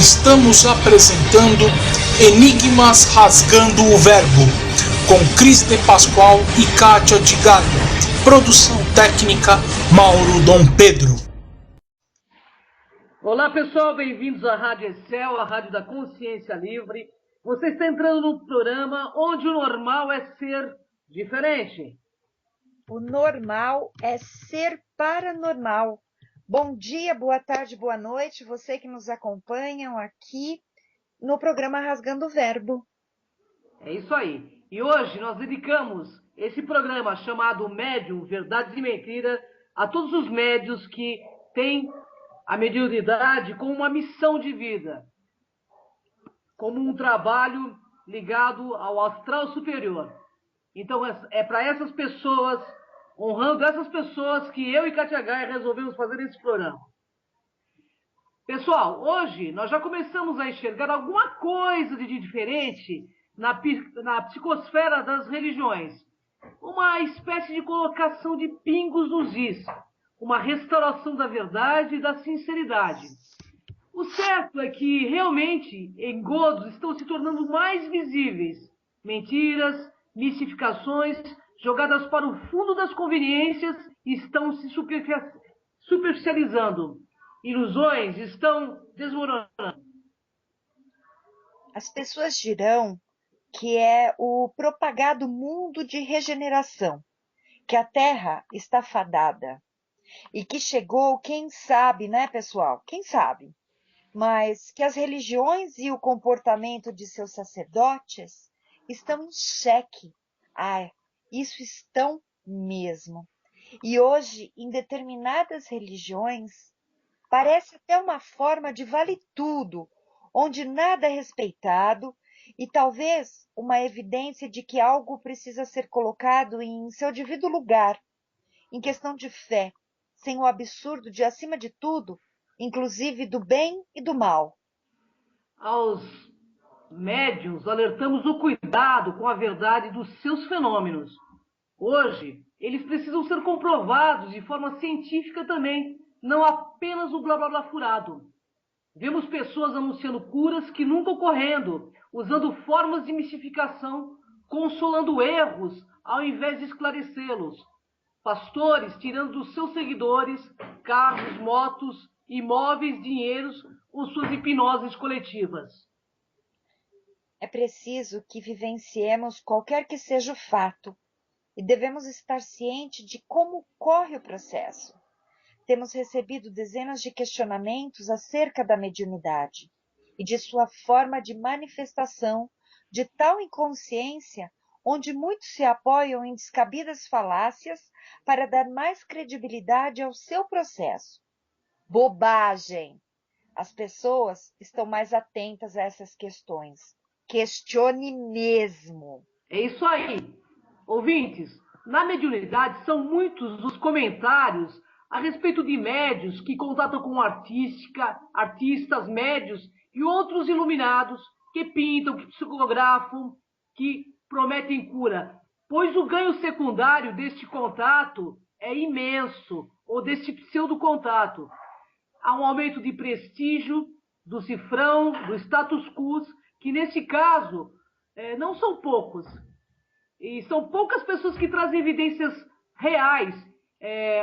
Estamos apresentando Enigmas Rasgando o Verbo, com Cris de Pascoal e Kátia de Galho. Produção técnica Mauro Dom Pedro. Olá pessoal, bem-vindos à Rádio Excel, a Rádio da Consciência Livre. Você está entrando num programa onde o normal é ser diferente. O normal é ser paranormal. Bom dia, boa tarde, boa noite, você que nos acompanham aqui no programa Rasgando o Verbo. É isso aí. E hoje nós dedicamos esse programa chamado Médium, Verdades e Mentiras a todos os médios que têm a mediunidade como uma missão de vida, como um trabalho ligado ao astral superior. Então é para essas pessoas, honrando essas pessoas, que eu e Kátia Gaia resolvemos fazer esse programa. Pessoal, hoje nós já começamos a enxergar alguma coisa de diferente na psicosfera das religiões. Uma espécie de colocação de pingos nos is, uma restauração da verdade e da sinceridade. O certo é que realmente engodos estão se tornando mais visíveis. Mentiras, mistificações, jogadas para o fundo das conveniências, estão se superficializando. Ilusões estão desmoronando. As pessoas dirão que é o propagado mundo de regeneração, que a Terra está fadada e que chegou, quem sabe, né, pessoal? Quem sabe? Mas que as religiões e o comportamento de seus sacerdotes estão em xeque. Isso estão mesmo. E hoje, em determinadas religiões, parece até uma forma de vale tudo, onde nada é respeitado e talvez uma evidência de que algo precisa ser colocado em seu devido lugar, em questão de fé, sem o absurdo de, acima de tudo, inclusive do bem e do mal. Aos médiuns, alertamos o cuidado com a verdade dos seus fenômenos. Hoje, eles precisam ser comprovados de forma científica também, não apenas o blá blá blá furado. Vemos pessoas anunciando curas que nunca ocorrendo, usando formas de mistificação, consolando erros ao invés de esclarecê-los. Pastores tirando dos seus seguidores carros, motos, imóveis, dinheiros com suas hipnoses coletivas. É preciso que vivenciemos qualquer que seja o fato e devemos estar cientes de como corre o processo. Temos recebido dezenas de questionamentos acerca da mediunidade e de sua forma de manifestação de tal inconsciência, onde muitos se apoiam em descabidas falácias para dar mais credibilidade ao seu processo. Bobagem! As pessoas estão mais atentas a essas questões. Questione mesmo. É isso aí. Ouvintes, na mediunidade são muitos os comentários a respeito de médios que contatam com artistas, médios e outros iluminados que pintam, que psicografam, que prometem cura, pois o ganho secundário deste contato é imenso, ou deste pseudo-contato. Há um aumento de prestígio, do cifrão, do status quo, que nesse caso não são poucos. E são poucas pessoas que trazem evidências reais,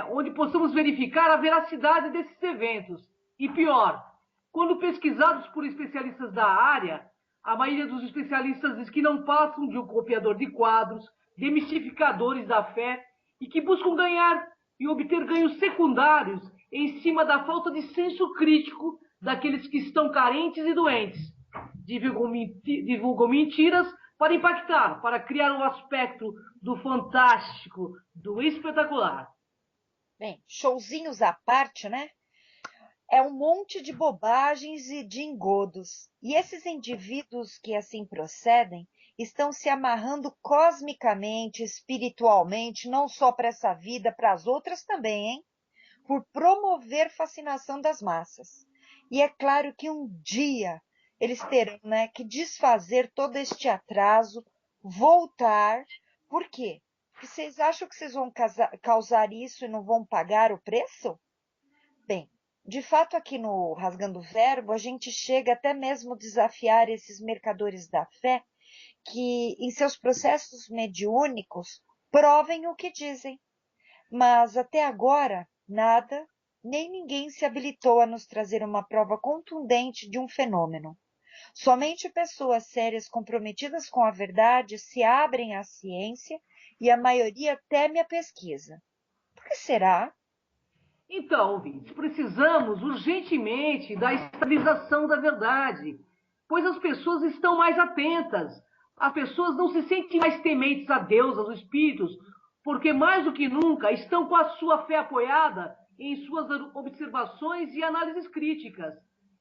onde possamos verificar a veracidade desses eventos. E pior, quando pesquisados por especialistas da área, a maioria dos especialistas diz que não passam de um copiador de quadros, demistificadores da fé, e que buscam ganhar e obter ganhos secundários em cima da falta de senso crítico daqueles que estão carentes e doentes. Divulgam mentiras para impactar, para criar um aspecto do fantástico, do espetacular. Bem, showzinhos à parte, né? É um monte de bobagens e de engodos. E esses indivíduos que assim procedem estão se amarrando cosmicamente, espiritualmente, não só para essa vida, para as outras também, hein? Por promover fascinação das massas. E é claro que um dia eles terão, né, que desfazer todo este atraso, voltar. Por quê? Porque vocês acham que vocês vão causar isso e não vão pagar o preço? Bem, De fato, aqui no Rasgando o Verbo, a gente chega até mesmo a desafiar esses mercadores da fé que, em seus processos mediúnicos, provem o que dizem. Mas até agora, nada, nem ninguém se habilitou a nos trazer uma prova contundente de um fenômeno. Somente pessoas sérias comprometidas com a verdade se abrem à ciência e a maioria teme a pesquisa. Por que será? Então, ouvintes, precisamos urgentemente da estabilização da verdade, pois as pessoas estão mais atentas. As pessoas não se sentem mais tementes a Deus, aos espíritos, porque mais do que nunca estão com a sua fé apoiada em suas observações e análises críticas.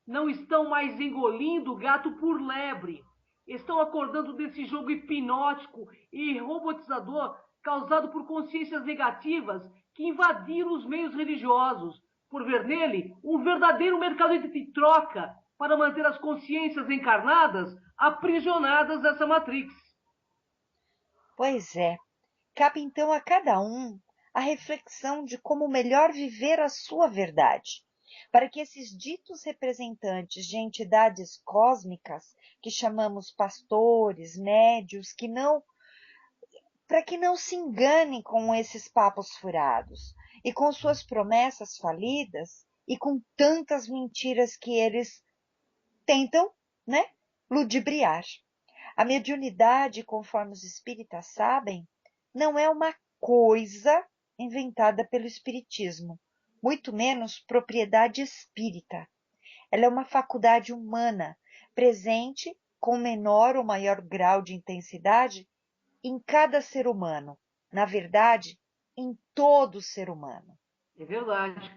Não estão mais engolindo gato por lebre. Estão acordando desse jogo hipnótico e robotizador causado por consciências negativas que invadiram os meios religiosos, por ver nele um verdadeiro mercado de troca para manter as consciências encarnadas aprisionadas nessa matrix. Pois é, cabe então a cada um a reflexão de como melhor viver a sua verdade, para que esses ditos representantes de entidades cósmicas, que chamamos pastores, médios, para que não se enganem com esses papos furados e com suas promessas falidas e com tantas mentiras que eles tentam, né, ludibriar. A mediunidade, conforme os espíritas sabem, não é uma coisa inventada pelo espiritismo, muito menos propriedade espírita. Ela é uma faculdade humana, presente com menor ou maior grau de intensidade em cada ser humano. Na verdade, em todo ser humano. É verdade.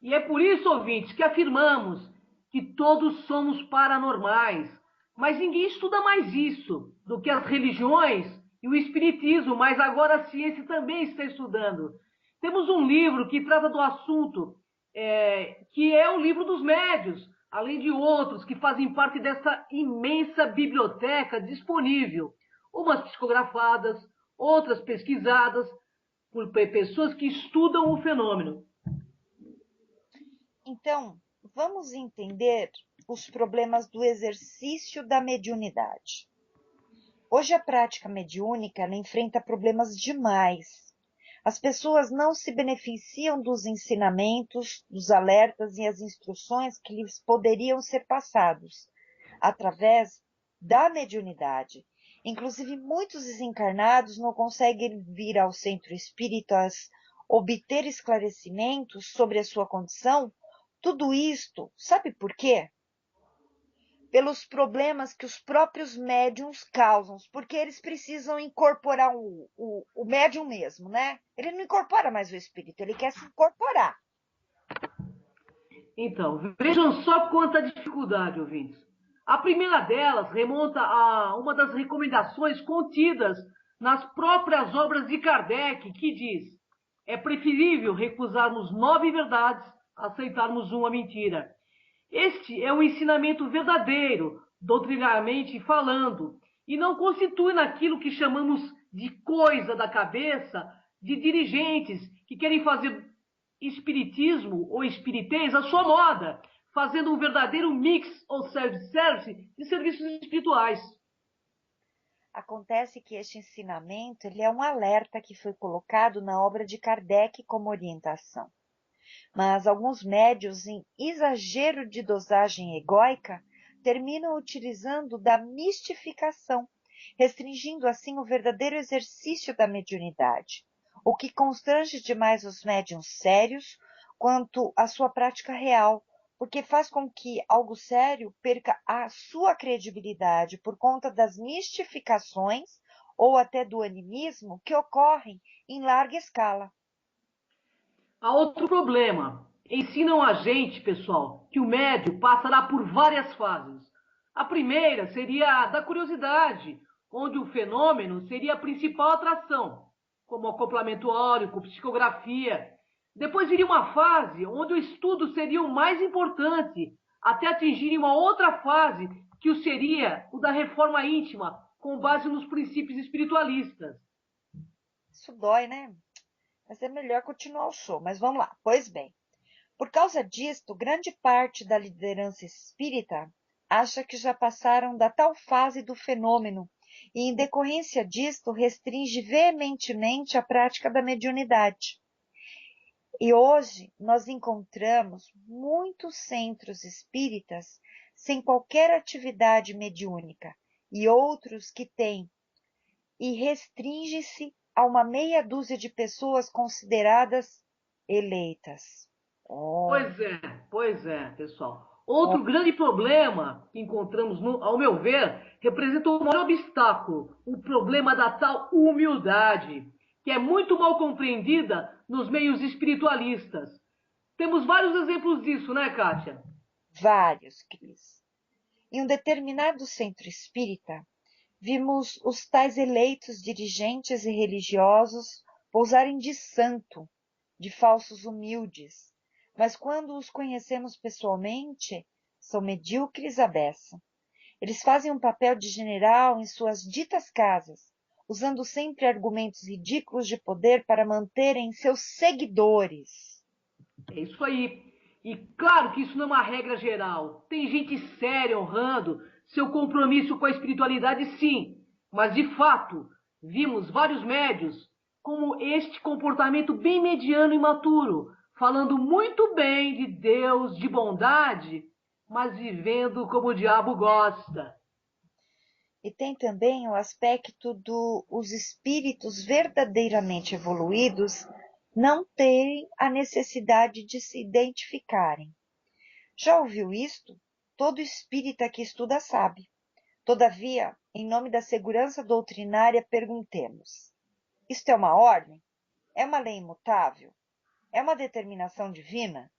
E é por isso, ouvintes, que afirmamos que todos somos paranormais. Mas ninguém estuda mais isso do que as religiões e o espiritismo, mas agora a ciência também está estudando. Temos um livro que trata do assunto, que é o livro dos médios, além de outros que fazem parte dessa imensa biblioteca disponível, umas psicografadas, outras pesquisadas por pessoas que estudam o fenômeno. Então, vamos entender os problemas do exercício da mediunidade. Hoje a prática mediúnica ela enfrenta problemas demais. As pessoas não se beneficiam dos ensinamentos, dos alertas e as instruções que lhes poderiam ser passados através da mediunidade. Inclusive, muitos desencarnados não conseguem vir ao centro espíritas obter esclarecimentos sobre a sua condição. Tudo isto, sabe por quê? Pelos problemas que os próprios médiums causam, porque eles precisam incorporar o médium mesmo, né? Ele não incorpora mais o espírito, ele quer se incorporar. Então, vejam só quanta dificuldade, ouvintes. A primeira delas remonta a uma das recomendações contidas nas próprias obras de Kardec, que diz: é preferível recusarmos 9 verdades a aceitarmos uma mentira. Este é o ensinamento verdadeiro, doutrinariamente falando, e não constitui naquilo que chamamos de coisa da cabeça de dirigentes que querem fazer espiritismo ou espiritez à sua moda, fazendo um verdadeiro mix ou self-service de serviços espirituais. Acontece que este ensinamento ele é um alerta que foi colocado na obra de Kardec como orientação. Mas alguns médios, em exagero de dosagem egóica, terminam utilizando da mistificação, restringindo assim o verdadeiro exercício da mediunidade, o que constrange demais os médiuns sérios quanto à sua prática real, porque faz com que algo sério perca a sua credibilidade por conta das mistificações ou até do animismo que ocorrem em larga escala. Há outro problema. Ensinam a gente, pessoal, que o médio passará por várias fases. A primeira seria a da curiosidade, onde o fenômeno seria a principal atração, como acoplamento órico, psicografia. Depois viria uma fase onde o estudo seria o mais importante, até atingir uma outra fase, que o seria o da reforma íntima, com base nos princípios espiritualistas. Isso dói, né? Mas é melhor continuar o show. Mas vamos lá. Pois bem, Por causa disto, grande parte da liderança espírita acha que já passaram da tal fase do fenômeno e, em decorrência disto, restringe veementemente a prática da mediunidade. E hoje nós encontramos muitos centros espíritas sem qualquer atividade mediúnica e outros que têm, e restringe-se a uma meia dúzia de pessoas consideradas eleitas. Pois é, pessoal. Outro grande problema que encontramos, ao meu ver, representa um maior obstáculo, o problema da tal humildade, que é muito mal compreendida nos meios espiritualistas. Temos vários exemplos disso, né, Kátia? Vários, Cris. Em um determinado centro espírita, vimos os tais eleitos dirigentes e religiosos pousarem de santo, de falsos humildes, mas quando os conhecemos pessoalmente, são medíocres à beça. Eles fazem um papel de general em suas ditas casas, usando sempre argumentos ridículos de poder para manterem seus seguidores. É isso aí. E claro que isso não é uma regra geral. Tem gente séria honrando seu compromisso com a espiritualidade, sim. Mas, de fato, vimos vários médios como este comportamento bem mediano e imaturo, falando muito bem de Deus, de bondade, mas vivendo como o diabo gosta. E tem também o aspecto dos espíritos verdadeiramente evoluídos não terem a necessidade de se identificarem. Já ouviu isto? Todo espírita que estuda sabe. Todavia, em nome da segurança doutrinária, perguntemos: isto é uma ordem? É uma lei imutável? É uma determinação divina?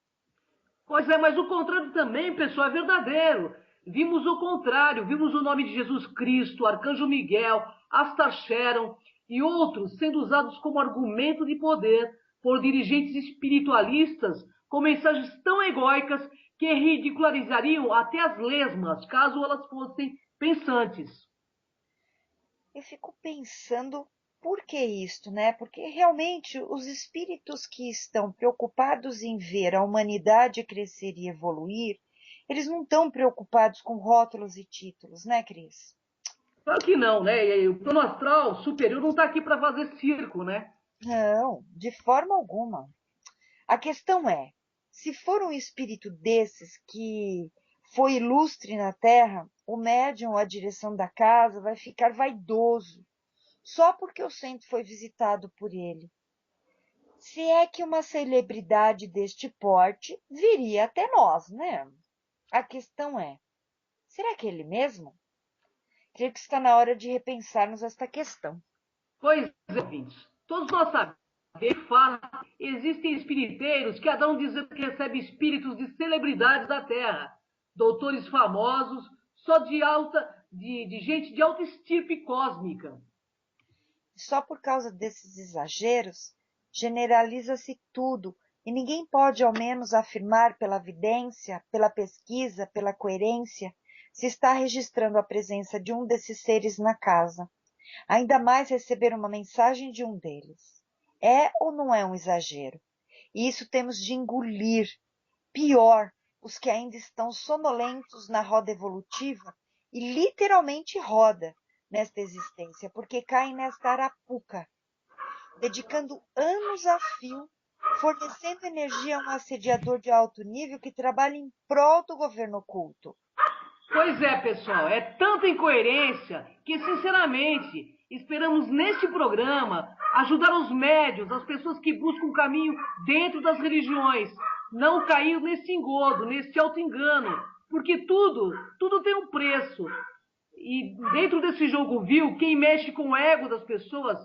Pois é, mas o contrário também, pessoal, é verdadeiro. Vimos o contrário, vimos o nome de Jesus Cristo, Arcanjo Miguel, Astar Sharon e outros sendo usados como argumento de poder por dirigentes espiritualistas com mensagens tão egóicas que ridicularizariam até as lesmas, caso elas fossem pensantes. Eu fico pensando por que isto, né? Porque realmente os espíritos que estão preocupados em ver a humanidade crescer e evoluir, eles não estão preocupados com rótulos e títulos, né, Cris? Claro que não, né? E o plano astral superior não está aqui para fazer circo, né? Não, de forma alguma. A questão é, se for um espírito desses que foi ilustre na Terra, o médium ou a direção da casa vai ficar vaidoso, só porque o centro foi visitado por ele. Se é que uma celebridade deste porte viria até nós, né? A questão é, será que é ele mesmo? Creio que está na hora de repensarmos esta questão. Pois é, ouvintes. Todos nós sabemos, de fato, existem espiriteiros que andam dizendo que recebem espíritos de celebridades da Terra, doutores famosos, só de gente de alta estirpe cósmica. Só por causa desses exageros, generaliza-se tudo e ninguém pode, ao menos, afirmar pela evidência, pela pesquisa, pela coerência, se está registrando a presença de um desses seres na casa. Ainda mais receber uma mensagem de um deles. É ou não é um exagero? E isso temos de engolir. Pior, os que ainda estão sonolentos na roda evolutiva e literalmente roda nesta existência, porque caem nesta arapuca, dedicando anos a fio, fornecendo energia a um assediador de alto nível que trabalha em prol do governo oculto. Pois é, pessoal, é tanta incoerência que, sinceramente, esperamos neste programa ajudar os médios, as pessoas que buscam o caminho dentro das religiões, não cair nesse engodo, nesse auto-engano, porque tudo tem um preço. E dentro desse jogo vil, quem mexe com o ego das pessoas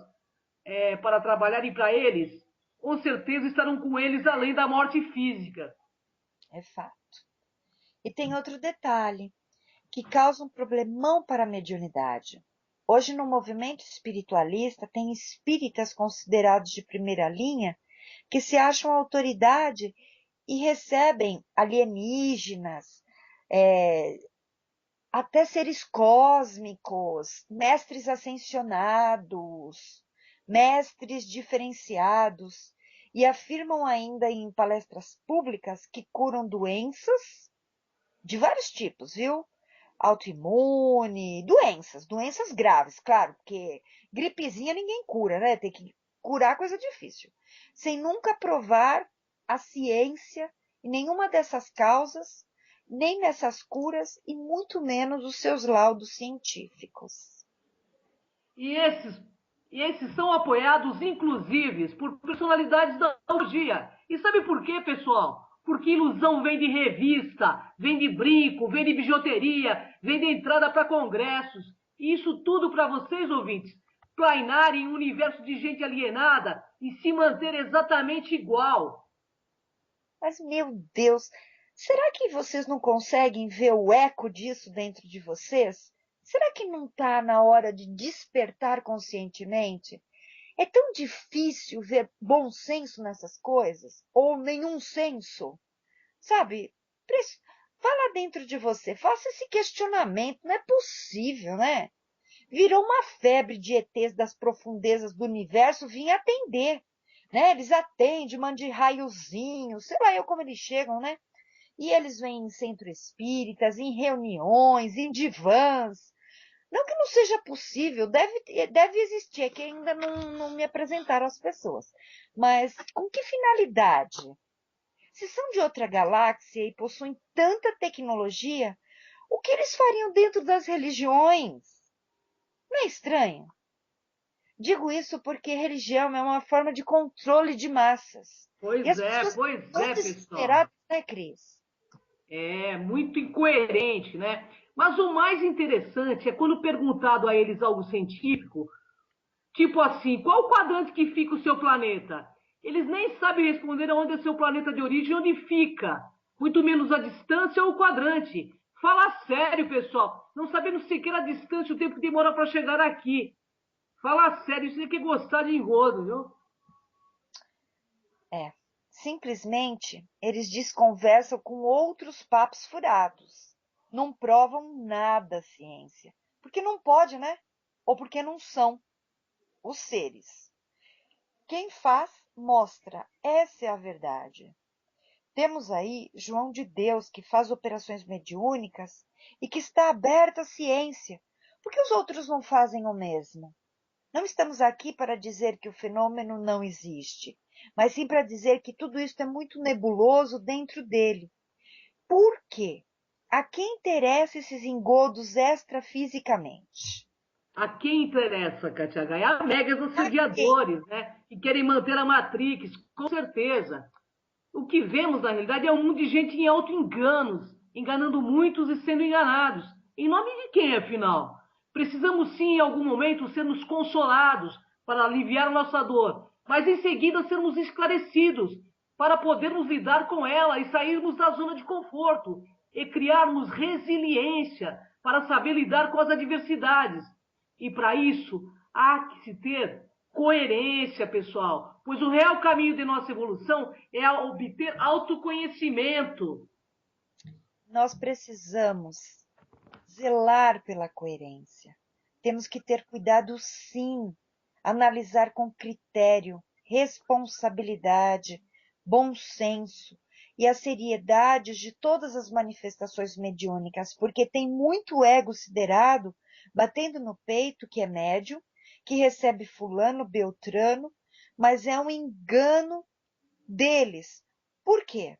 para trabalharem para eles, com certeza estarão com eles além da morte física. É fato. E tem outro detalhe que causa um problemão para a mediunidade. Hoje, no movimento espiritualista, tem espíritas considerados de primeira linha que se acham autoridade e recebem alienígenas, até seres cósmicos, mestres ascensionados, mestres diferenciados, e afirmam ainda em palestras públicas que curam doenças de vários tipos, viu? Autoimune, doenças graves, claro, porque gripezinha ninguém cura, né? Tem que curar coisa difícil. Sem nunca provar a ciência em nenhuma dessas causas, nem nessas curas, e muito menos os seus laudos científicos. E esses são apoiados, inclusive, por personalidades da teologia. E sabe por quê, pessoal? Porque ilusão vem de revista, vem de brinco, vem de bijuteria, vem de entrada para congressos. E isso tudo para vocês, ouvintes, plainarem em um universo de gente alienada e se manter exatamente igual. Mas, meu Deus, será que vocês não conseguem ver o eco disso dentro de vocês? Será que não está na hora de despertar conscientemente? É tão difícil ver bom senso nessas coisas, ou nenhum senso. Sabe, vá lá dentro de você, faça esse questionamento, não é possível, né? Virou uma febre de ETs das profundezas do universo vir atender, né? Eles atendem, mandam raiozinho, sei lá eu como eles chegam, né? E eles vêm em centro espíritas, em reuniões, em divãs. Não que não seja possível, deve existir, é que ainda não me apresentaram as pessoas. Mas com que finalidade? Se são de outra galáxia e possuem tanta tecnologia, o que eles fariam dentro das religiões? Não é estranho? Digo isso porque religião é uma forma de controle de massas. E as pessoas estão Pessoal. desesperadas, né, Cris? É muito incoerente, né? Mas o mais interessante é quando perguntado a eles algo científico, tipo assim, qual o quadrante que fica o seu planeta? Eles nem sabem responder onde é seu planeta de origem e onde fica, muito menos a distância ou o quadrante. Fala sério, pessoal, não sabendo sequer a distância e o tempo que demora para chegar aqui. Fala sério, isso aqui é gostar de engodo, viu? É. Simplesmente, eles desconversam com outros papos furados. Não provam nada a ciência. Porque não pode, né? Ou porque não são os seres. Quem faz, mostra. Essa é a verdade. Temos aí João de Deus, que faz operações mediúnicas e que está aberto à ciência. Por que os outros não fazem o mesmo? Não estamos aqui para dizer que o fenômeno não existe, mas sim para dizer que tudo isso é muito nebuloso dentro dele. Por quê? A quem interessa esses engodos extrafisicamente? A quem interessa, Katia Gaia? A megas A quem? assediadores, né? Que querem manter a Matrix, com certeza. O que vemos, na realidade, é um mundo de gente em auto-enganos, enganando muitos e sendo enganados. Em nome de quem, afinal? Precisamos sim, em algum momento, sermos consolados para aliviar nossa dor, mas em seguida sermos esclarecidos para podermos lidar com ela e sairmos da zona de conforto e criarmos resiliência para saber lidar com as adversidades. E para isso, há que se ter coerência, pessoal, pois o real caminho de nossa evolução é obter autoconhecimento. Nós precisamos zelar pela coerência. Temos que ter cuidado, sim, analisar com critério, responsabilidade, bom senso e a seriedade de todas as manifestações mediúnicas, porque tem muito ego siderado batendo no peito que é médium, que recebe fulano, beltrano, mas é um engano deles. Por quê?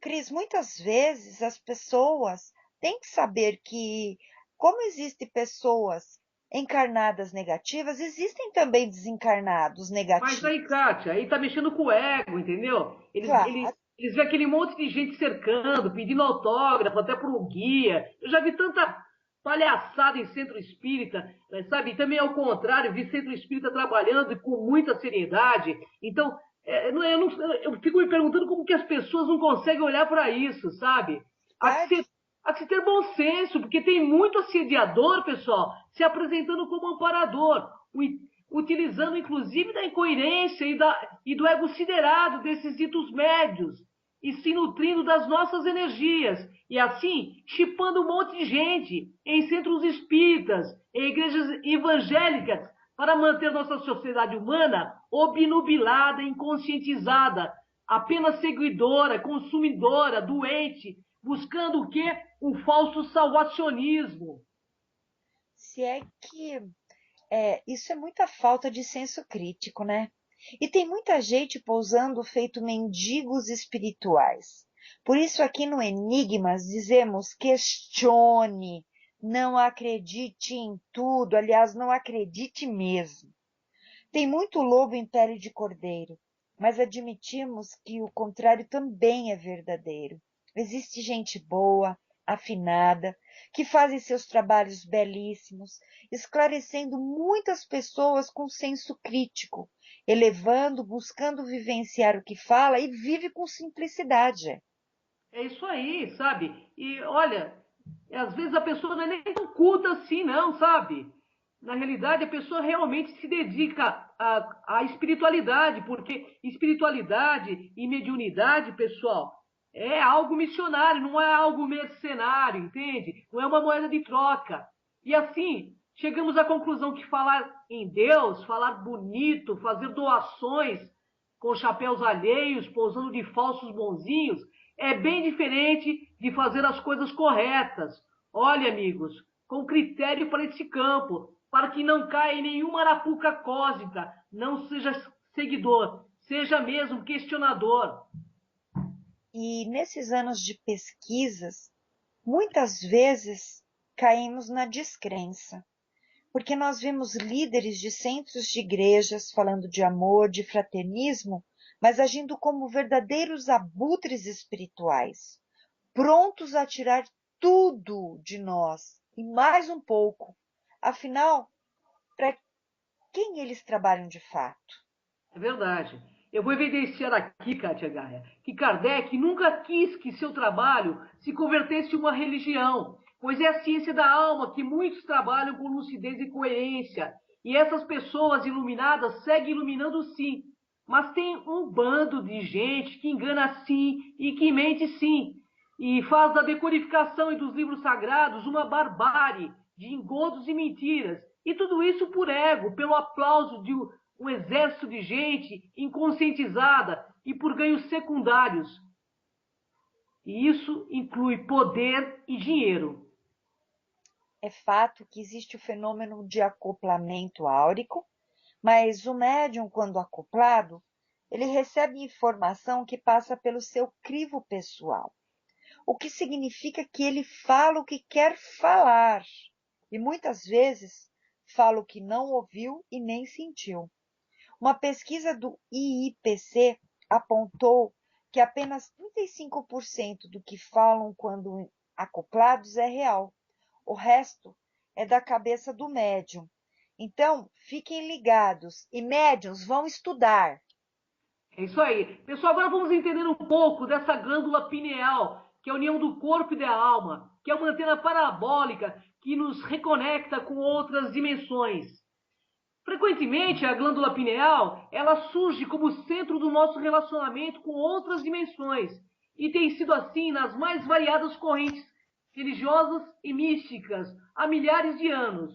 Cris, muitas vezes as pessoas têm que saber que, como existem pessoas encarnadas negativas, existem também desencarnados Mas negativos. aí, Kátia, aí tá mexendo com o ego, entendeu? Claro, Eles vêem aquele monte de gente cercando, pedindo autógrafo, até por um guia. Eu já vi tanta palhaçada em centro espírita, né, sabe? E também ao contrário, vi centro espírita trabalhando e com muita seriedade. Então, eu fico me perguntando como que as pessoas não conseguem olhar para isso, sabe? Há que, verdade. ser, há que se ter bom senso, porque tem muito assediador, pessoal, se como amparador, utilizando inclusive da incoerência e do ego siderado desses ditos médios, e se nutrindo das nossas energias, e assim chipando um monte de gente em centros espíritas, em igrejas evangélicas, para manter nossa sociedade humana obnubilada, inconscientizada, apenas seguidora, consumidora, doente, buscando o quê? Um falso salvacionismo. Se é que isso é muita falta de senso crítico, né? E tem muita gente pousando feito mendigos espirituais. Por isso, aqui no Enigmas, dizemos questione, não acredite em tudo, aliás, não acredite mesmo. Tem muito lobo em pele de cordeiro, mas admitimos que o contrário também é verdadeiro. Existe gente boa, afinada, que fazem seus trabalhos belíssimos, esclarecendo muitas pessoas com senso crítico, elevando, buscando vivenciar o que fala e vive com simplicidade. É isso aí, sabe? E olha, às vezes a pessoa não é nem tão culta assim, não, sabe? Na realidade, a pessoa realmente se dedica à espiritualidade, porque espiritualidade e mediunidade, pessoal, é algo missionário, não é algo mercenário, entende? Não é uma moeda de troca. E assim, chegamos à conclusão que falar em Deus, falar bonito, fazer doações com chapéus alheios, pousando de falsos bonzinhos, é bem diferente de fazer as coisas corretas. Olha, amigos, com critério para esse campo, para que não caia em nenhuma arapuca cósmica, não seja seguidor, seja mesmo questionador. E nesses anos de pesquisas, muitas vezes caímos na descrença, porque nós vimos líderes de centros de igrejas falando de amor, de fraternismo, mas agindo como verdadeiros abutres espirituais, prontos a tirar tudo de nós e mais um pouco. Afinal, para quem eles trabalham de fato? É verdade. Eu vou evidenciar aqui, Kátia Gaia, que Kardec nunca quis que seu trabalho se convertesse em uma religião, pois é a ciência da alma que muitos trabalham com lucidez e coerência. E essas pessoas iluminadas seguem iluminando sim, mas tem um bando de gente que engana sim e que mente sim, e faz da decodificação e dos livros sagrados uma barbárie de engodos e mentiras. E tudo isso por ego, pelo aplauso de um exército de gente inconscientizada e por ganhos secundários. E isso inclui poder e dinheiro. É fato que existe o fenômeno de acoplamento áurico, mas o médium, quando acoplado, ele recebe informação que passa pelo seu crivo pessoal, o que significa que ele fala o que quer falar e muitas vezes fala o que não ouviu e nem sentiu. Uma pesquisa do IIPC apontou que apenas 35% do que falam quando acoplados é real. O resto é da cabeça do médium. Então, fiquem ligados e médiuns vão estudar. É isso aí. Pessoal, agora vamos entender um pouco dessa glândula pineal, que é a união do corpo e da alma, que é uma antena parabólica que nos reconecta com outras dimensões. Frequentemente, a glândula pineal, ela surge como centro do nosso relacionamento com outras dimensões e tem sido assim nas mais variadas correntes religiosas e místicas há milhares de anos.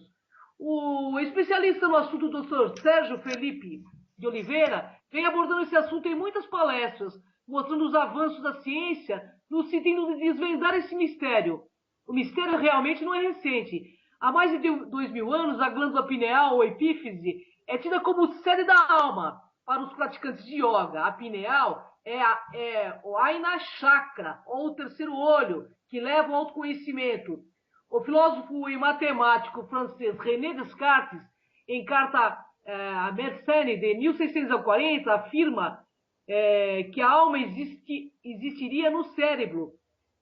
O especialista no assunto, Dr. Sérgio Felipe de Oliveira, vem abordando esse assunto em muitas palestras, mostrando os avanços da ciência no sentido de desvendar esse mistério. O mistério realmente não é recente. Há mais de 2000 anos, a glândula pineal ou epífise é tida como sede da alma para os praticantes de yoga. A pineal é o Aina Chakra, ou o terceiro olho, que leva ao autoconhecimento. O filósofo e matemático francês René Descartes, em carta a Mersenne de 1640, afirma que a alma existiria no cérebro,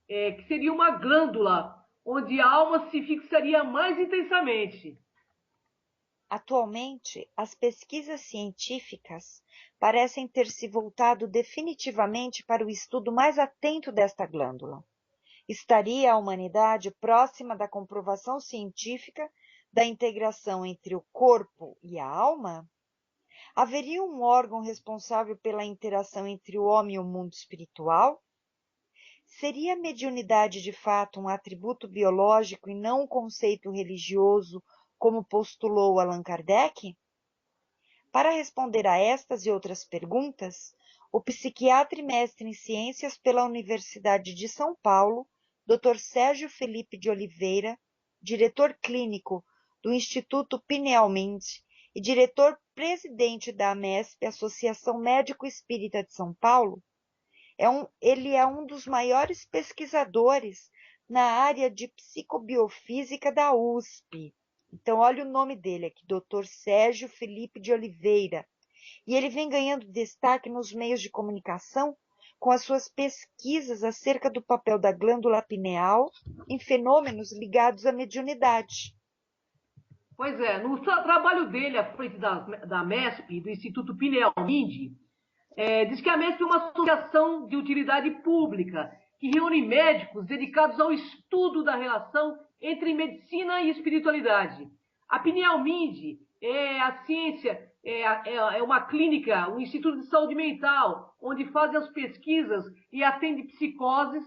que seria uma glândula onde a alma se fixaria mais intensamente. Atualmente, as pesquisas científicas parecem ter se voltado definitivamente para o estudo mais atento desta glândula. Estaria a humanidade próxima da comprovação científica da integração entre o corpo e a alma? Haveria um órgão responsável pela interação entre o homem e o mundo espiritual? Seria a mediunidade de fato um atributo biológico e não um conceito religioso, como postulou Allan Kardec? Para responder a estas e outras perguntas, o psiquiatra e mestre em ciências pela Universidade de São Paulo, Dr. Sérgio Felipe de Oliveira, diretor clínico do Instituto Pineal-Mind e diretor-presidente da AMESP, Associação Médico Espírita de São Paulo, ele é um dos maiores pesquisadores na área de psicobiofísica da USP. Então, olha o nome dele aqui, Dr. Sérgio Felipe de Oliveira. E ele vem ganhando destaque nos meios de comunicação com as suas pesquisas acerca do papel da glândula pineal em fenômenos ligados à mediunidade. Pois é, no trabalho dele à frente da MESP, do Instituto Pineal-Mind, diz que a MESP é uma associação de utilidade pública que reúne médicos dedicados ao estudo da relação entre medicina e espiritualidade. A Pineal-Mind é a ciência, é uma clínica, um instituto de saúde mental, onde fazem as pesquisas e atende psicoses,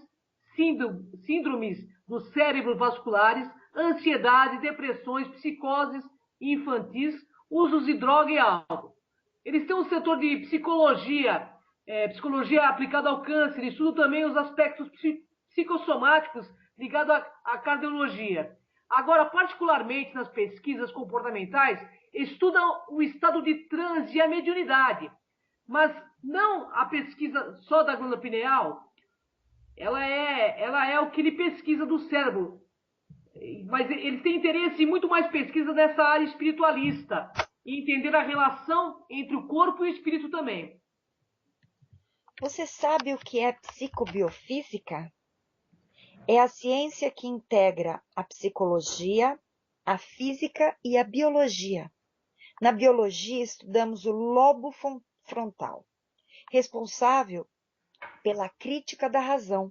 síndromes dos cérebros vasculares, ansiedade, depressões, psicoses infantis, usos de droga e álcool. Eles têm um setor de psicologia, psicologia aplicada ao câncer, estudam também os aspectos psicossomáticos ligados à cardiologia. Agora, particularmente nas pesquisas comportamentais, estudam o estado de transe e a mediunidade, mas não a pesquisa só da glândula pineal. Ela é o que ele pesquisa do cérebro, mas ele tem interesse em muito mais pesquisa nessa área espiritualista e entender a relação entre o corpo e o espírito também. Você sabe o que é psicobiofísica? É a ciência que integra a psicologia, a física e a biologia. Na biologia, estudamos o lobo frontal, responsável pela crítica da razão.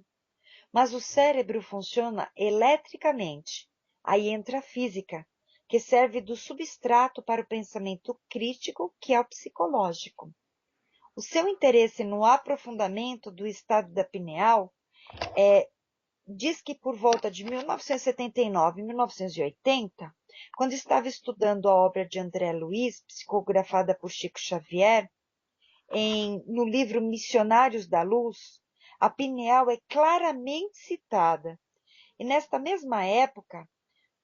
Mas o cérebro funciona eletricamente. Aí entra a física, que serve do substrato para o pensamento crítico, que é o psicológico. O seu interesse no aprofundamento do estado da pineal diz que por volta de 1979 e 1980, quando estava estudando a obra de André Luiz, psicografada por Chico Xavier, no livro Missionários da Luz, a pineal é claramente citada. E nesta mesma época,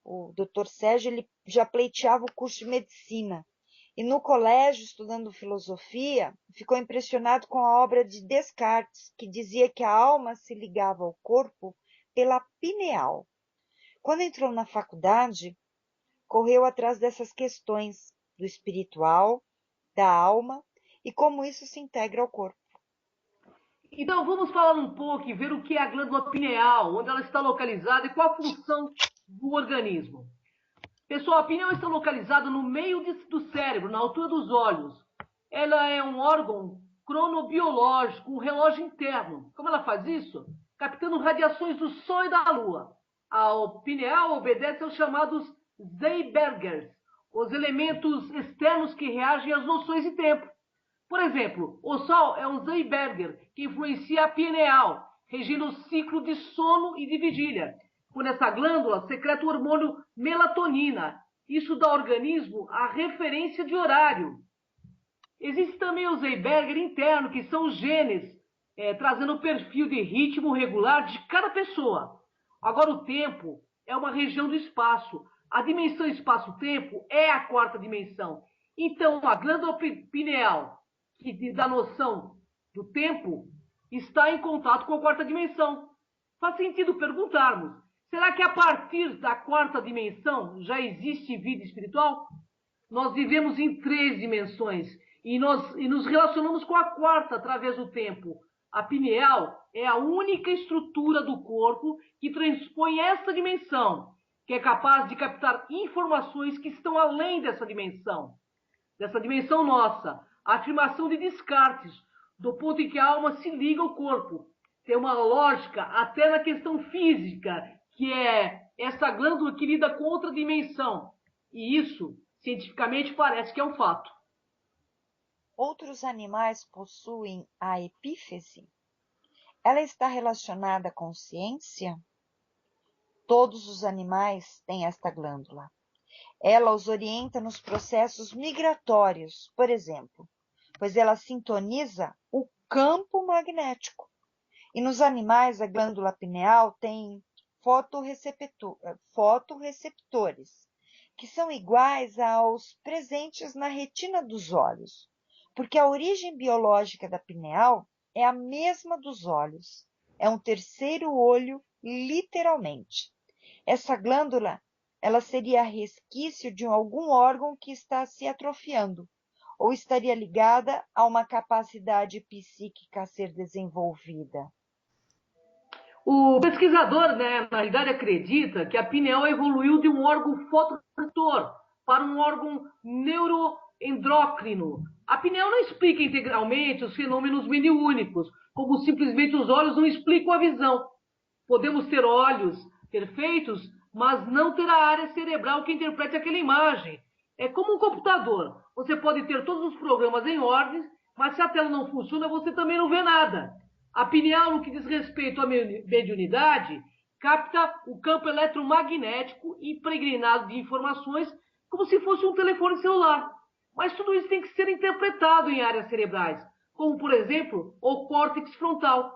o Dr. Sérgio ele já pleiteava o curso de medicina. E no colégio, estudando filosofia, ficou impressionado com a obra de Descartes, que dizia que a alma se ligava ao corpo pela pineal. Quando entrou na faculdade, correu atrás dessas questões do espiritual, da alma e como isso se integra ao corpo. Então vamos falar um pouco e ver o que é a glândula pineal, onde ela está localizada e qual a função do organismo. Pessoal, a pineal está localizada no meio do cérebro, na altura dos olhos. Ela é um órgão cronobiológico, um relógio interno. Como ela faz isso? Captando radiações do Sol e da Lua. A pineal obedece aos chamados Zeibergers, os elementos externos que reagem às noções de tempo. Por exemplo, o Sol é um Zeiberger que influencia a pineal, regendo o ciclo de sono e de vigília. Quando essa glândula secreta o hormônio melatonina. Isso dá ao organismo a referência de horário. Existe também o Zeiberger interno, que são os genes, trazendo o perfil de ritmo regular de cada pessoa. Agora, o tempo é uma região do espaço. A dimensão espaço-tempo é a quarta dimensão. Então, a glândula pineal, que dá noção do tempo, está em contato com a quarta dimensão. Faz sentido perguntarmos, será que a partir da quarta dimensão já existe vida espiritual? Nós vivemos em 3 dimensões e nos relacionamos com a quarta através do tempo. A pineal é a única estrutura do corpo que transpõe esta dimensão, que é capaz de captar informações que estão além dessa dimensão nossa. A afirmação de Descartes, do ponto em que a alma se liga ao corpo. Tem uma lógica até na questão física, que é essa glândula que lida com outra dimensão. E isso, cientificamente, parece que é um fato. Outros animais possuem a epífise? Ela está relacionada à consciência? Todos os animais têm esta glândula. Ela os orienta nos processos migratórios, por exemplo, pois ela sintoniza o campo magnético. E nos animais, a glândula pineal tem fotorreceptores, que são iguais aos presentes na retina dos olhos, porque a origem biológica da pineal é a mesma dos olhos. É um terceiro olho, literalmente. Essa glândula, ela seria resquício de algum órgão que está se atrofiando, ou estaria ligada a uma capacidade psíquica a ser desenvolvida. O pesquisador, né, na realidade, acredita que a pineal evoluiu de um órgão fotoreceptor para um órgão neuroendócrino. A pineal não explica integralmente os fenômenos mediúnicos, como simplesmente os olhos não explicam a visão. Podemos ter olhos perfeitos, mas não ter a área cerebral que interprete aquela imagem. É como um computador. Você pode ter todos os programas em ordem, mas se a tela não funciona, você também não vê nada. A pineal, no que diz respeito à mediunidade, capta o campo eletromagnético impregnado de informações como se fosse um telefone celular. Mas tudo isso tem que ser interpretado em áreas cerebrais, como, por exemplo, o córtex frontal.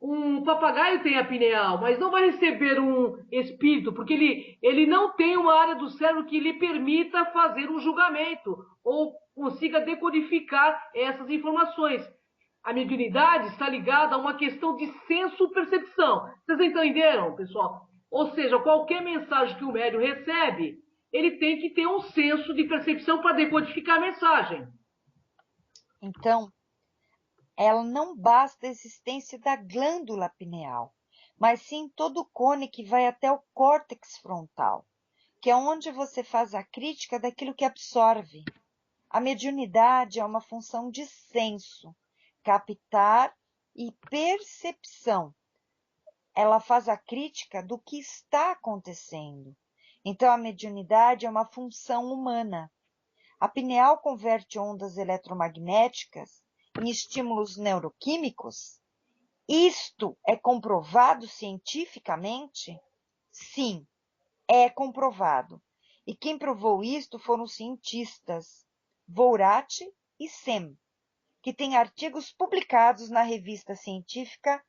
Um papagaio tem a pineal, mas não vai receber um espírito, porque ele não tem uma área do cérebro que lhe permita fazer um julgamento ou consiga decodificar essas informações. A mediunidade está ligada a uma questão de senso-percepção. Vocês entenderam, pessoal? Ou seja, qualquer mensagem que o médium recebe, ele tem que ter um senso de percepção para decodificar a mensagem. Então, ela não basta a existência da glândula pineal, mas sim todo o cone que vai até o córtex frontal, que é onde você faz a crítica daquilo que absorve. A mediunidade é uma função de senso, captar e percepção. Ela faz a crítica do que está acontecendo. Então, a mediunidade é uma função humana. A pineal converte ondas eletromagnéticas em estímulos neuroquímicos? Isto é comprovado cientificamente? Sim, é comprovado. E quem provou isto foram os cientistas Vourati e Sem, que têm artigos publicados na revista científica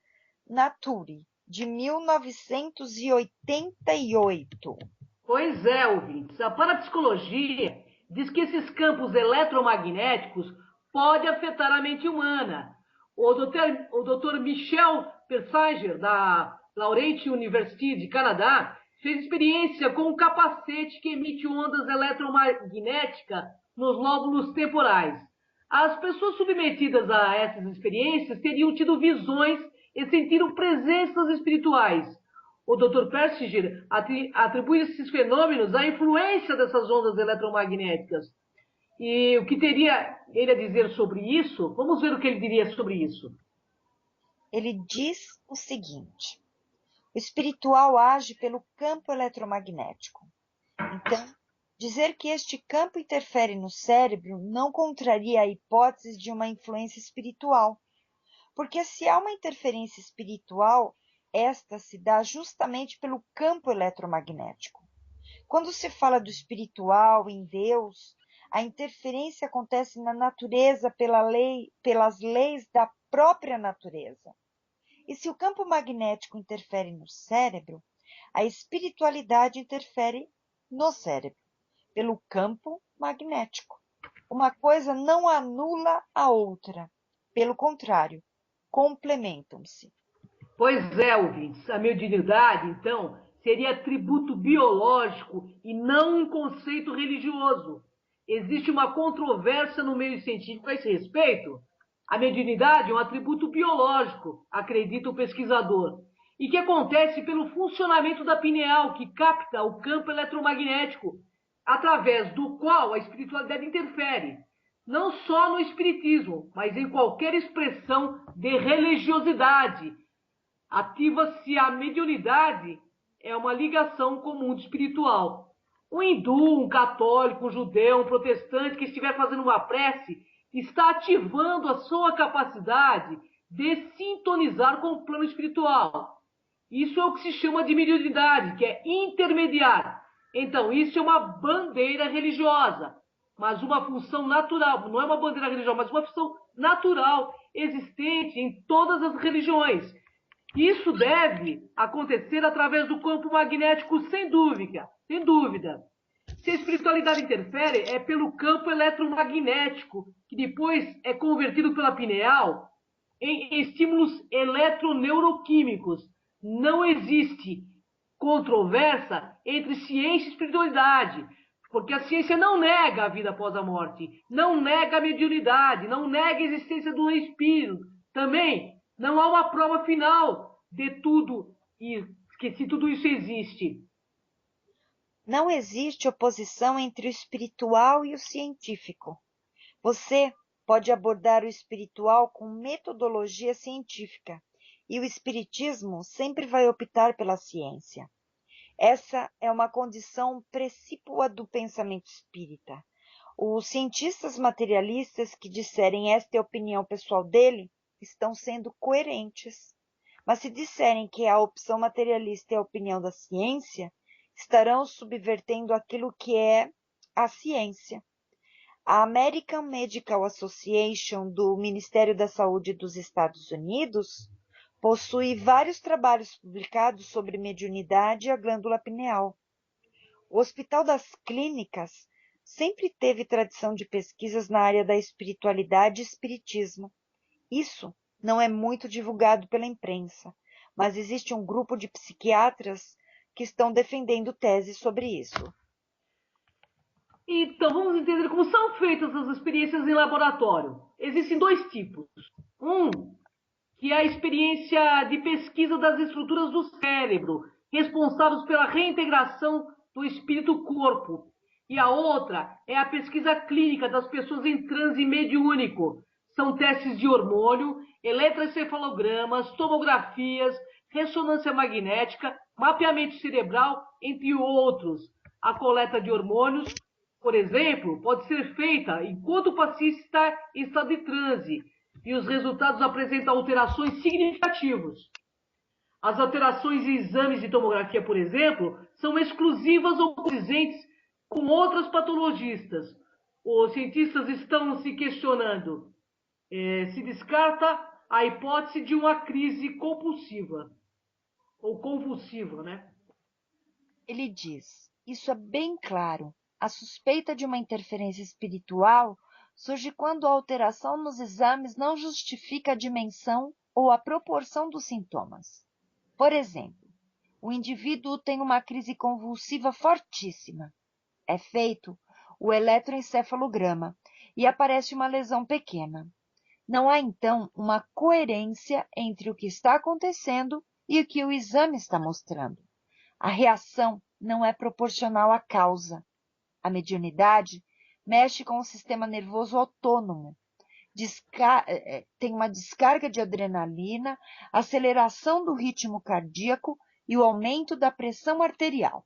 Nature, de 1988. Pois é, ouvintes. A parapsicologia diz que esses campos eletromagnéticos podem afetar a mente humana. O Dr. Michel Persanger, da Laurentian University de Canadá, fez experiência com um capacete que emite ondas eletromagnéticas nos lóbulos temporais. As pessoas submetidas a essas experiências teriam tido visões e sentiram presenças espirituais. O Dr. Persinger atribui esses fenômenos à influência dessas ondas eletromagnéticas. E o que teria ele a dizer sobre isso? Vamos ver o que ele diria sobre isso. Ele diz o seguinte: o espiritual age pelo campo eletromagnético. Então, dizer que este campo interfere no cérebro não contraria a hipótese de uma influência espiritual, porque se há uma interferência espiritual, esta se dá justamente pelo campo eletromagnético. Quando se fala do espiritual em Deus, a interferência acontece na natureza pelas leis da própria natureza. E se o campo magnético interfere no cérebro, a espiritualidade interfere no cérebro, pelo campo magnético. Uma coisa não anula a outra, pelo contrário, complementam-se. Pois é, ouvintes, a mediunidade, então, seria atributo biológico e não um conceito religioso. Existe uma controvérsia no meio científico a esse respeito. A mediunidade é um atributo biológico, acredita o pesquisador, e que acontece pelo funcionamento da pineal, que capta o campo eletromagnético, através do qual a espiritualidade interfere, não só no espiritismo, mas em qualquer expressão de religiosidade. Ativa-se a mediunidade, é uma ligação com o mundo espiritual. Um hindu, um católico, um judeu, um protestante que estiver fazendo uma prece está ativando a sua capacidade de sintonizar com o plano espiritual. Isso é o que se chama de mediunidade, que é intermediar. Então, isso é uma bandeira religiosa, mas uma função natural. Não é uma bandeira religiosa, mas uma função natural existente em todas as religiões. Isso deve acontecer através do campo magnético, sem dúvida. Sem dúvida. Se a espiritualidade interfere, é pelo campo eletromagnético, que depois é convertido pela pineal em estímulos eletroneuroquímicos. Não existe controvérsia entre ciência e espiritualidade, porque a ciência não nega a vida após a morte, não nega a mediunidade, não nega a existência do espírito. Também não há uma prova final de tudo e que se tudo isso existe. Não existe oposição entre o espiritual e o científico. Você pode abordar o espiritual com metodologia científica, e o espiritismo sempre vai optar pela ciência. Essa é uma condição precípua do pensamento espírita. Os cientistas materialistas que disserem esta é a opinião pessoal dele estão sendo coerentes. Mas se disserem que a opção materialista é a opinião da ciência, estarão subvertendo aquilo que é a ciência. A American Medical Association do Ministério da Saúde dos Estados Unidos possui vários trabalhos publicados sobre mediunidade e a glândula pineal. O Hospital das Clínicas sempre teve tradição de pesquisas na área da espiritualidade e espiritismo. Isso não é muito divulgado pela imprensa, mas existe um grupo de psiquiatras que estão defendendo teses sobre isso. Então, vamos entender como são feitas as experiências em laboratório. Existem dois tipos. Um, que é a experiência de pesquisa das estruturas do cérebro, responsáveis pela reintegração do espírito-corpo. E a outra é a pesquisa clínica das pessoas em transe mediúnico. São testes de hormônio, eletroencefalogramas, tomografias, ressonância magnética, mapeamento cerebral, entre outros. A coleta de hormônios, por exemplo, pode ser feita enquanto o paciente está em estado de transe e os resultados apresentam alterações significativas. As alterações em exames de tomografia, por exemplo, são exclusivas ou condizentes com outras patologistas. Os cientistas estão se questionando se descarta a hipótese de uma crise compulsiva ou convulsiva, né? Ele diz: isso é bem claro. A suspeita de uma interferência espiritual surge quando a alteração nos exames não justifica a dimensão ou a proporção dos sintomas. Por exemplo, o indivíduo tem uma crise convulsiva fortíssima. É feito o eletroencefalograma e aparece uma lesão pequena. Não há, então, uma coerência entre o que está acontecendo e o que o exame está mostrando. A reação não é proporcional à causa. A mediunidade mexe com o sistema nervoso autônomo, tem uma descarga de adrenalina, aceleração do ritmo cardíaco e o aumento da pressão arterial.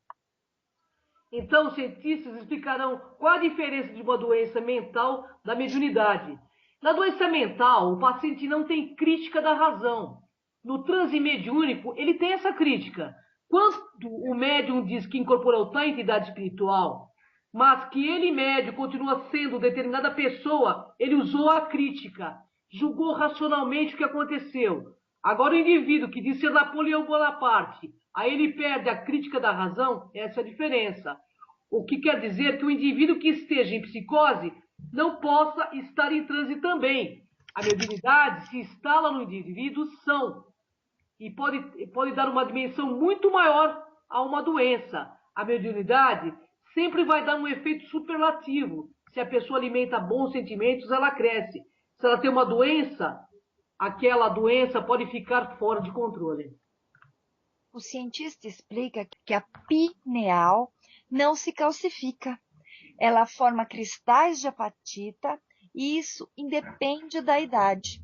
Então, os cientistas explicarão qual a diferença de uma doença mental da mediunidade. Na doença mental, o paciente não tem crítica da razão. No transe mediúnico, ele tem essa crítica. Quando o médium diz que incorporou tal entidade espiritual, mas que ele, médium, continua sendo determinada pessoa, ele usou a crítica, julgou racionalmente o que aconteceu. Agora, o indivíduo que diz ser Napoleão Bonaparte, aí ele perde a crítica da razão, essa é a diferença. O que quer dizer que o indivíduo que esteja em psicose não possa estar em transe também. A mediunidade se instala no indivíduo são e pode dar uma dimensão muito maior a uma doença. A mediunidade sempre vai dar um efeito superlativo. Se a pessoa alimenta bons sentimentos, ela cresce. Se ela tem uma doença, aquela doença pode ficar fora de controle. O cientista explica que a pineal não se calcifica. Ela forma cristais de apatita e isso independe da idade.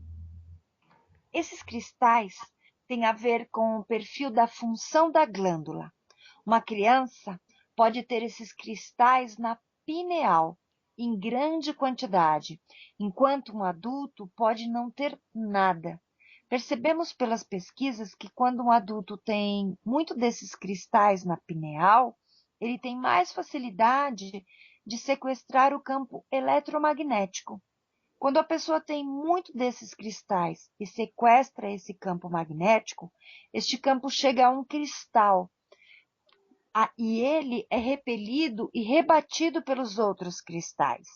Esses cristais têm a ver com o perfil da função da glândula. Uma criança pode ter esses cristais na pineal em grande quantidade, enquanto um adulto pode não ter nada. Percebemos pelas pesquisas que quando um adulto tem muito desses cristais na pineal, ele tem mais facilidade de sequestrar o campo eletromagnético. Quando a pessoa tem muito desses cristais e sequestra esse campo magnético, este campo chega a um cristal e ele é repelido e rebatido pelos outros cristais.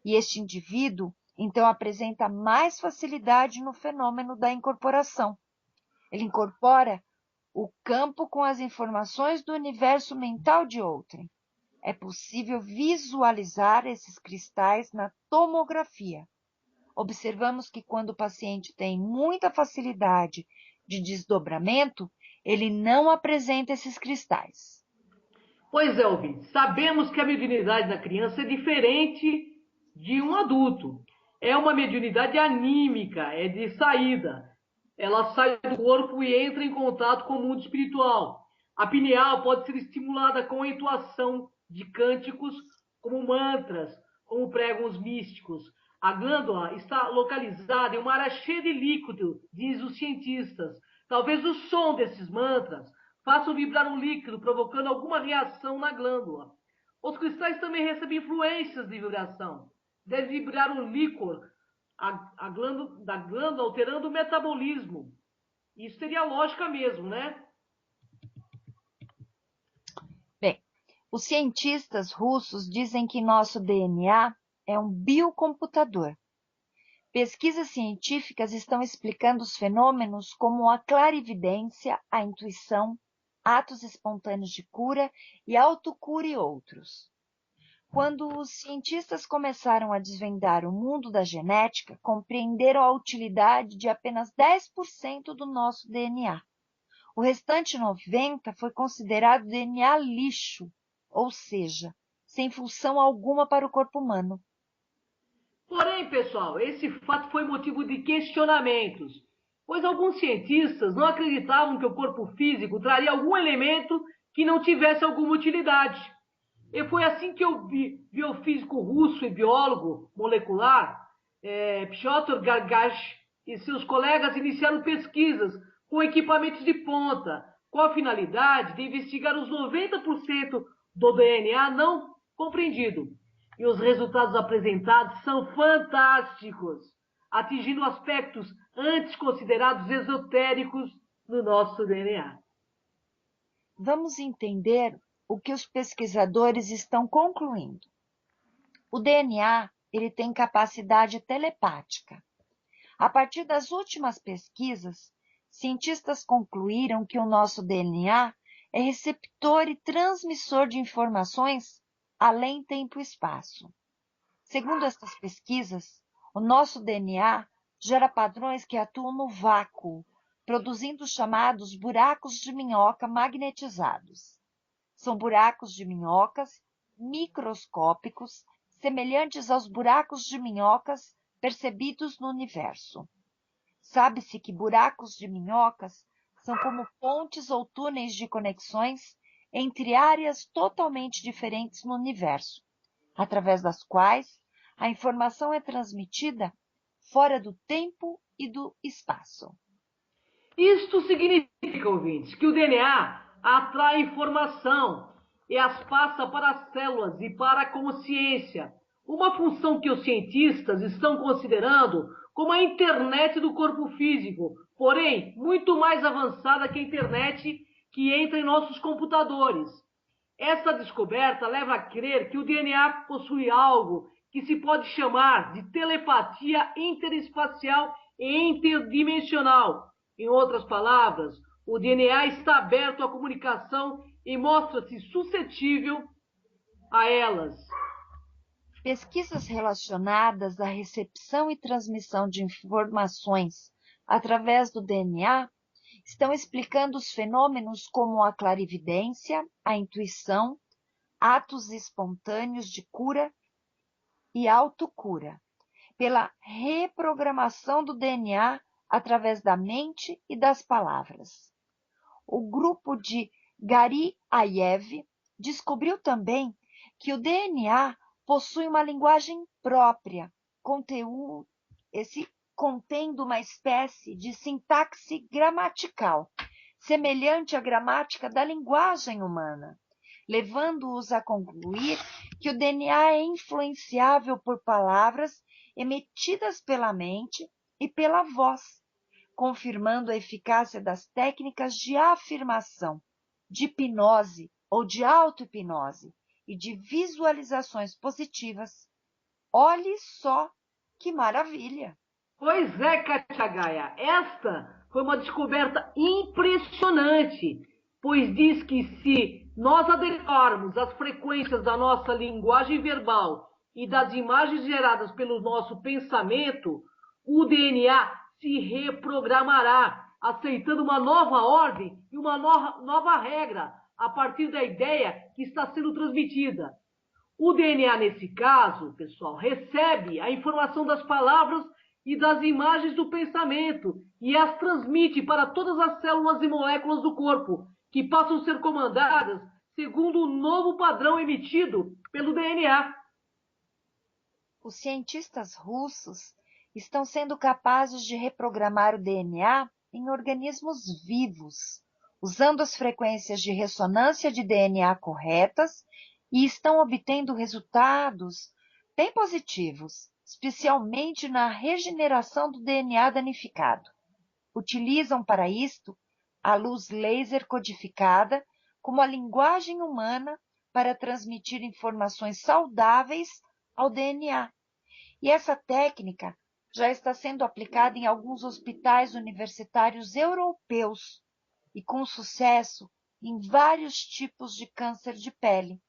E este indivíduo, então, apresenta mais facilidade no fenômeno da incorporação. Ele incorpora o campo com as informações do universo mental de outrem. É possível visualizar esses cristais na tomografia. Observamos que quando o paciente tem muita facilidade de desdobramento, ele não apresenta esses cristais. Pois é, ouvinte, sabemos que a mediunidade da criança é diferente de um adulto. É uma mediunidade anímica, é de saída. Ela sai do corpo e entra em contato com o mundo espiritual. A pineal pode ser estimulada com a entoação de cânticos, como mantras, como pregam os místicos. A glândula está localizada em uma área cheia de líquido, diz os cientistas. Talvez o som desses mantras façam vibrar um líquido, provocando alguma reação na glândula. Os cristais também recebem influências de vibração. Deve vibrar um líquor da glândula, alterando o metabolismo. Isso seria lógica mesmo, né? Bem, os cientistas russos dizem que nosso DNA é um biocomputador. Pesquisas científicas estão explicando os fenômenos como a clarividência, a intuição, atos espontâneos de cura e autocura e outros. Quando os cientistas começaram a desvendar o mundo da genética, compreenderam a utilidade de apenas 10% do nosso DNA. O restante 90% foi considerado DNA lixo, ou seja, sem função alguma para o corpo humano. Porém, pessoal, esse fato foi motivo de questionamentos, pois alguns cientistas não acreditavam que o corpo físico traria algum elemento que não tivesse alguma utilidade. E foi assim que o biofísico russo e biólogo molecular, Piotr Gargash, e seus colegas iniciaram pesquisas com equipamentos de ponta, com a finalidade de investigar os 90% do DNA não compreendido. E os resultados apresentados são fantásticos, atingindo aspectos antes considerados esotéricos no nosso DNA. Vamos entender o que os pesquisadores estão concluindo. O DNA, ele tem capacidade telepática. A partir das últimas pesquisas, cientistas concluíram que o nosso DNA é receptor e transmissor de informações além tempo e espaço. Segundo estas pesquisas, o nosso DNA gera padrões que atuam no vácuo, produzindo os chamados buracos de minhoca magnetizados. São buracos de minhocas microscópicos, semelhantes aos buracos de minhocas percebidos no universo. Sabe-se que buracos de minhocas são como pontes ou túneis de conexões entre áreas totalmente diferentes no universo, através das quais a informação é transmitida fora do tempo e do espaço. Isto significa, ouvintes, que o DNA atrai informação e as passa para as células e para a consciência, uma função que os cientistas estão considerando como a internet do corpo físico, porém muito mais avançada que a internet que entra em nossos computadores. Essa descoberta leva a crer que o DNA possui algo que se pode chamar de telepatia interespacial e interdimensional. Em outras palavras, o DNA está aberto à comunicação e mostra-se suscetível a elas. Pesquisas relacionadas à recepção e transmissão de informações através do DNA estão explicando os fenômenos como a clarividência, a intuição, atos espontâneos de cura e autocura, pela reprogramação do DNA através da mente e das palavras. O grupo de Garyaev descobriu também que o DNA possui uma linguagem própria, contendo uma espécie de sintaxe gramatical, semelhante à gramática da linguagem humana. levando-os a concluir que o DNA é influenciável por palavras emitidas pela mente e pela voz, confirmando a eficácia das técnicas de afirmação, de hipnose ou de auto-hipnose e de visualizações positivas. Olhe só que maravilha! Pois é, Katia Gaia, esta foi uma descoberta impressionante, pois diz que se nós adequarmos as frequências da nossa linguagem verbal e das imagens geradas pelo nosso pensamento, o DNA se reprogramará, aceitando uma nova ordem e uma nova regra a partir da ideia que está sendo transmitida. O DNA, nesse caso, pessoal, recebe a informação das palavras e das imagens do pensamento e as transmite para todas as células e moléculas do corpo, que passam a ser comandadas segundo o novo padrão emitido pelo DNA. Os cientistas russos estão sendo capazes de reprogramar o DNA em organismos vivos, usando as frequências de ressonância de DNA corretas e estão obtendo resultados bem positivos, especialmente na regeneração do DNA danificado. Utilizam para isto a luz laser codificada como a linguagem humana para transmitir informações saudáveis ao DNA. E essa técnica já está sendo aplicada em alguns hospitais universitários europeus e com sucesso em vários tipos de câncer de pele.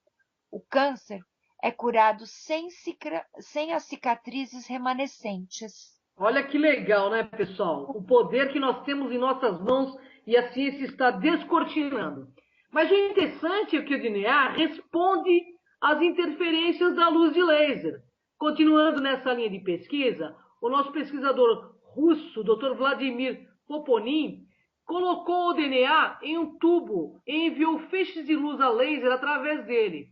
O câncer é curado sem as cicatrizes remanescentes. Olha que legal, né, pessoal? O poder que nós temos em nossas mãos e a ciência está descortinando. Mas o interessante é que o DNA responde às interferências da luz de laser. Continuando nessa linha de pesquisa, o nosso pesquisador russo, Dr. Vladimir Poponin, colocou o DNA em um tubo e enviou feixes de luz a laser através dele.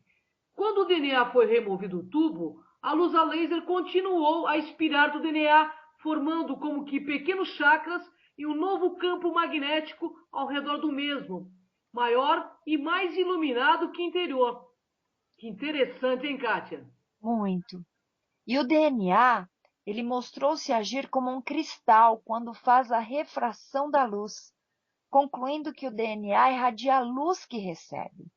Quando o DNA foi removido do tubo, a luz a laser continuou a expirar do DNA, formando como que pequenos chakras e um novo campo magnético ao redor do mesmo, maior e mais iluminado que interior. Que interessante, hein, Kátia? Muito. E o DNA, ele mostrou-se agir como um cristal quando faz a refração da luz, concluindo que o DNA irradia a luz que recebe.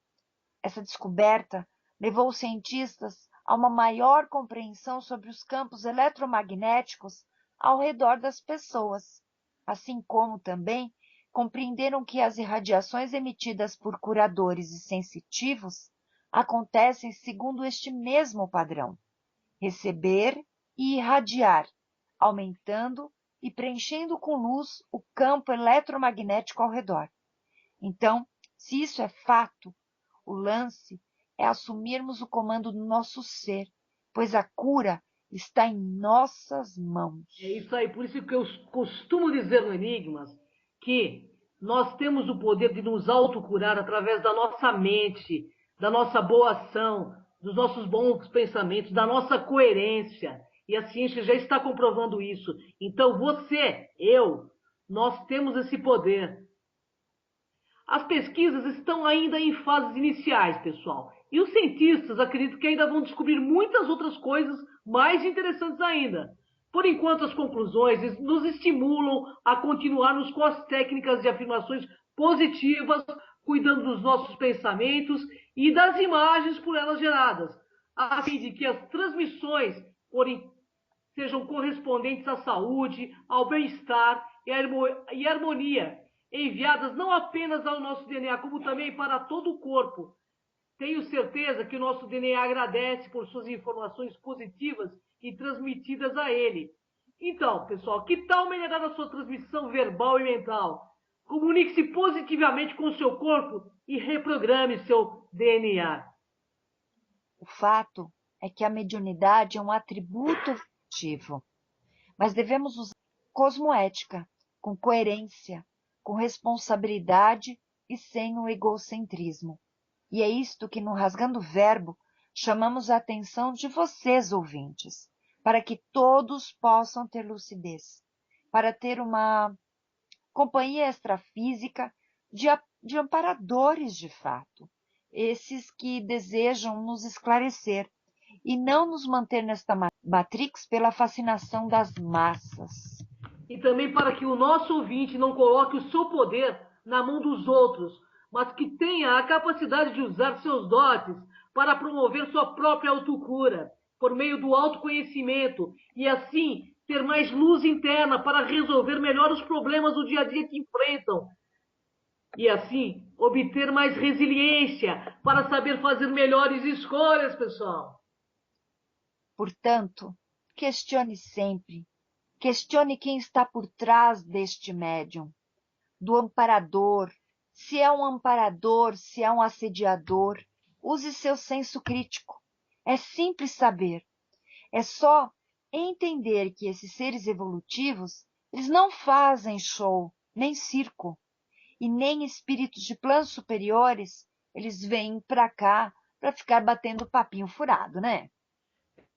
Essa descoberta levou os cientistas a uma maior compreensão sobre os campos eletromagnéticos ao redor das pessoas, assim como também compreenderam que as irradiações emitidas por curadores e sensitivos acontecem segundo este mesmo padrão: receber e irradiar, aumentando e preenchendo com luz o campo eletromagnético ao redor. Então, se isso é fato, o lance é assumirmos o comando do nosso ser, pois a cura está em nossas mãos. É isso aí, por isso que eu costumo dizer no Enigmas que nós temos o poder de nos autocurar através da nossa mente, da nossa boa ação, dos nossos bons pensamentos, da nossa coerência. E a ciência já está comprovando isso. Então você, eu, nós temos esse poder. As pesquisas estão ainda em fases iniciais, pessoal. E os cientistas acreditam que ainda vão descobrir muitas outras coisas mais interessantes ainda. Por enquanto, as conclusões nos estimulam a continuarmos com as técnicas de afirmações positivas, cuidando dos nossos pensamentos e das imagens por elas geradas, a fim de que as transmissões sejam correspondentes à saúde, ao bem-estar e harmonia, enviadas não apenas ao nosso DNA, como também para todo o corpo. Tenho certeza que o nosso DNA agradece por suas informações positivas e transmitidas a ele. Então, pessoal, que tal melhorar a sua transmissão verbal e mental? Comunique-se positivamente com o seu corpo e reprograme seu DNA. O fato é que a mediunidade é um atributo evolutivo, mas devemos usar cosmoética, com coerência, com responsabilidade e sem o egocentrismo. E é isto que no Rasgando Verbo chamamos a atenção de vocês, ouvintes, para que todos possam ter lucidez, para ter uma companhia extrafísica de amparadores de fato, esses que desejam nos esclarecer e não nos manter nesta matrix pela fascinação das massas. E também para que o nosso ouvinte não coloque o seu poder na mão dos outros, mas que tenha a capacidade de usar seus dotes para promover sua própria autocura, por meio do autoconhecimento, e assim ter mais luz interna para resolver melhor os problemas do dia a dia que enfrentam. E assim obter mais resiliência para saber fazer melhores escolhas, pessoal. Portanto, questione sempre. Questione quem está por trás deste médium, do amparador. Se é um amparador, se é um assediador, use seu senso crítico. É simples saber. É só entender que esses seres evolutivos, eles não fazem show, nem circo, e nem espíritos de planos superiores, eles vêm para cá para ficar batendo papinho furado, né?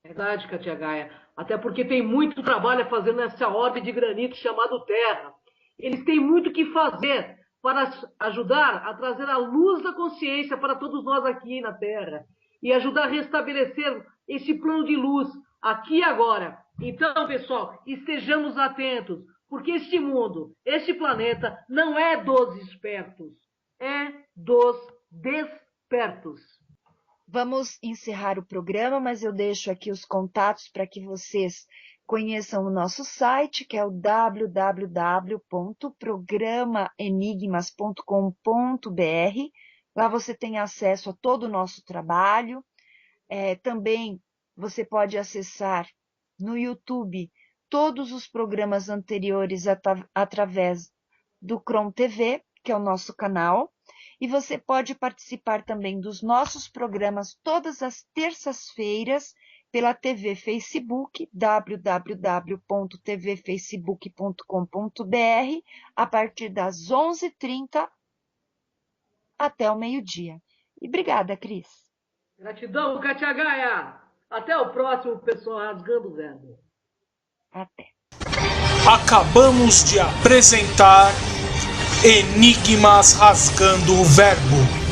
Verdade, Katia Gaia. Até porque tem muito trabalho a fazer nessa orbe de granito chamado Terra. Eles têm muito o que fazer para ajudar a trazer a luz da consciência para todos nós aqui na Terra e ajudar a restabelecer esse plano de luz aqui e agora. Então, pessoal, estejamos atentos, porque este mundo, este planeta, não é dos espertos, é dos despertos. Vamos encerrar o programa, mas eu deixo aqui os contatos para que vocês conheçam o nosso site, que é o www.programaenigmas.com.br. Lá você tem acesso a todo o nosso trabalho. Também você pode acessar no YouTube todos os programas anteriores através do Crom TV, que é o nosso canal. E você pode participar também dos nossos programas todas as terças-feiras pela TV Facebook, www.tvfacebook.com.br, a partir das 11h30 até o meio-dia. E obrigada, Cris. Gratidão, Katia Gaia. Até o próximo, pessoal, Rasgando o Verbo. Até. Acabamos de apresentar Enigmas Rasgando o Verbo.